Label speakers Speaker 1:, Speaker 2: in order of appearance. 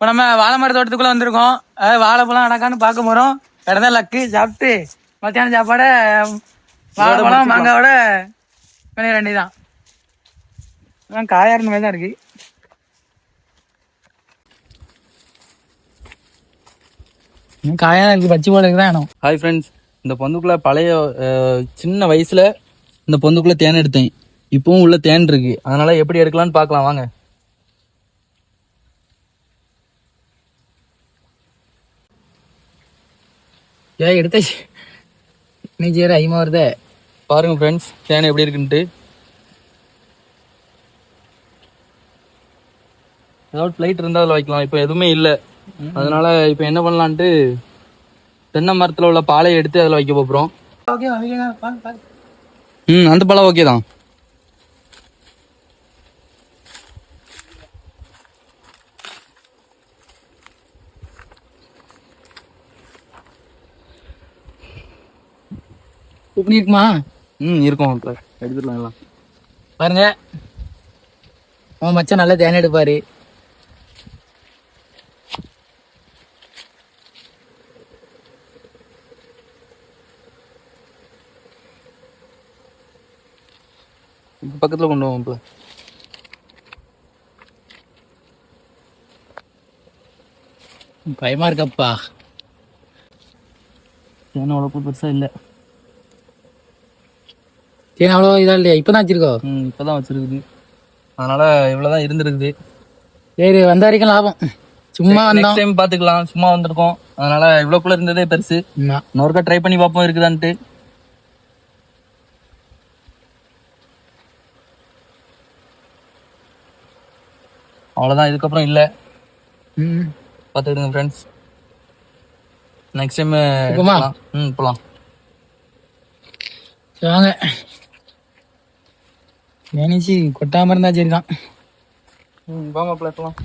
Speaker 1: இப்போ நம்ம வாழை மர தோட்டத்துக்குள்ள வந்திருக்கோம். வாழைப்பழம் அடக்கான்னு பார்க்க போறோம். கிடந்தா லக்கு சாப்பிட்டு மத்தியானம் சாப்பாட வாழைப்பழம் மாங்காவோட பண்ணிட வேண்டியதான். காயா இருந்த மாதிரி தான் இருக்கு. காயா இருக்கு, பச்சை போல இருக்குதான் வேணும்.
Speaker 2: ஹாய் ஃப்ரெண்ட்ஸ், இந்த பொந்துக்குள்ள பழைய சின்ன வயசுல இந்த பொந்துக்குள்ள தேன் எடுத்தேன். இப்பவும் உள்ள தேன் இருக்கு. அதனால எப்படி எடுக்கலாம்னு பார்க்கலாம் வாங்க.
Speaker 1: எடுத்த நீ சேர ஐமா வருதே
Speaker 2: பாருங்க ஃப்ரெண்ட்ஸ், தேன் எப்படி இருக்குன்ட்டு. ஏதாவது ஃப்ளைட் இருந்தால் அதில் வைக்கலாம். இப்போ எதுவுமே இல்லை. அதனால இப்போ என்ன பண்ணலான்ட்டு தென்னை மரத்தில் உள்ள பாலையை எடுத்து அதில் வைக்க போகிறோம். அந்த பழம் ஓகே தான்.
Speaker 1: உப்பு இருக்குமா?
Speaker 2: இருக்கும். எடுத்துடலாம் எல்லாம்.
Speaker 1: பாருங்க, அவன் மச்சான் நல்லா தேன் எடுப்பாரு.
Speaker 2: பக்கத்துல கொண்டு போவோம்ல.
Speaker 1: பயமா இருக்கப்பா.
Speaker 2: தேன் அவ்வளோ பெருசா இல்லை.
Speaker 1: தேன் அவ்வளோ இதா இல்லையா? இப்பதான் வச்சிருக்கோம்.
Speaker 2: இப்பதான் வச்சிருக்குது. அதனால இவ்வளவுதான் இருந்திருக்குது.
Speaker 1: சரி, வந்த வரைக்கும் லாபம். சும்மா
Speaker 2: நெக்ஸ்ட் டைம் பாத்துக்கலாம். சும்மா வந்திருக்கோம், அதனால இவ்வளவுக்குள்ள இருந்ததே பெருசு. இன்னொருக்கா ட்ரை பண்ணி பார்ப்போம் இருக்குதான்ட்டு. அவ்வளவுதான், இதுக்கப்புறம் இல்லை. பார்த்துக்கிடுங்க ஃப்ரெண்ட்ஸ். நெக்ஸ்ட் டைம் போகலாம்.
Speaker 1: வாங்க, நினைச்சு கொட்டாம இருந்தா சரிதான்.
Speaker 2: வாங்க போலாம்.